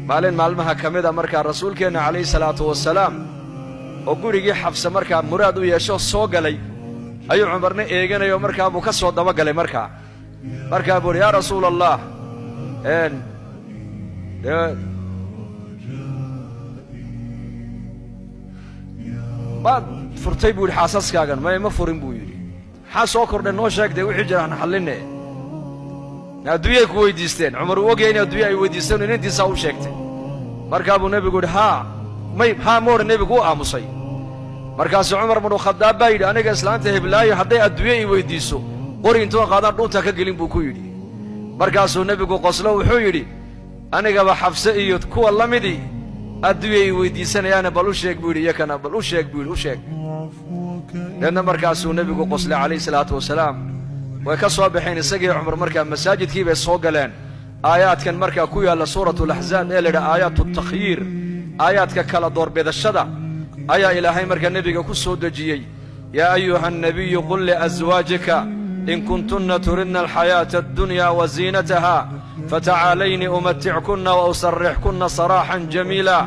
maalin maalmaha ka mid a markaa rasuulkeenna calayhi salaatu wasalaam oo gurigii xabsa markaa muraad u yeesho soo galay ayuu cumarna eeganayo markaa buu ka soo dabagalay markaa buu yaa rasuul allah baad furtay buu yidhi xaasaskaagan ma furin buu yidhi maxaa soo kordhay noo sheegtay wixii jira aan xallinne adduunyay ku weydiisteen cumar uu ogyahay in adduunya ay weydiisteen inantiisaa u sheegtay markaa buu nebigu yidhi haa moodha nebigu u aamusay markaasuu cumar bnu khadaab baa yidhi aniga islaanta heblaayo hadday adduunye i weydiiso qori intuu qaadaan dhuunta ka gelin buu ku yidhi markaasuu nebigu qoslo wuxuu yidhi anigaba xabse iyo kuwa la midii adduunya i weydiisanayaana bal u sheeg buu yidhi iyakana bal u sheeg buu yidhi u sheeg deedna markaasuu nebigu qoslay calayhi salaatu wasalaam way ka soo baxeen isagii cumar markaa masaajidkii bay soo galeen aayaadkan markaa ku yaalla suuratulaxzaab ee la yidhaha aayaatu takhyiir aayaadka kala doorbidashada ayaa ilaahay markaa nebiga ku soo dejiyey yaa ayuha annabiyu qul liaswaajika in kuntunna turidna alxayaata addunya wa ziinataha fatacaalayni umatickunna wa usarrixkunna saraaxan jamiila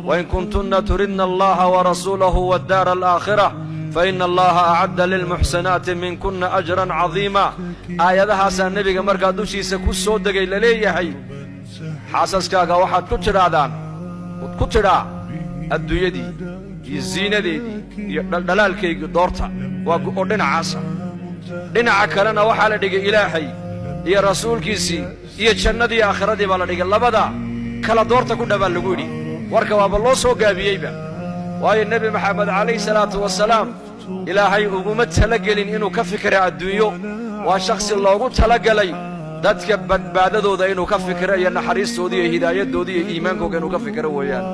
wain kuntunna turidna allaha warasuulahu waddaara alaakhira faina allaha acadda lilmuxsanaati minkunna ajran cadiima aayadahaasaa nebiga markaa dushiisa ku soo degay la leeyahay xaasaskaaga waxaad ku tidhaa adduunyadii iyo ziinadeedii iyo dhaldhalaalkaygii doorta oo dhinacaasa dhinaca kalena waxaa la dhigay ilaahay iyo rasuulkiisii iyo jannadii aakhiradii baa la dhigay labada kala doorta ku dhabaa lagu yidhi warka waaba loo soo gaabiyeyba waayo nebi maxamed calayhi salaatu wasalaam ilaahay uguma talagelin inuu ka fikira adduunyo waa shakhsi loogu talagalay dadka badbaadadooda inuu ka fikiro iyo naxariistoodii iyo hidaayaddoodii iyo iimaankooga inuu ka fikiro weeyaan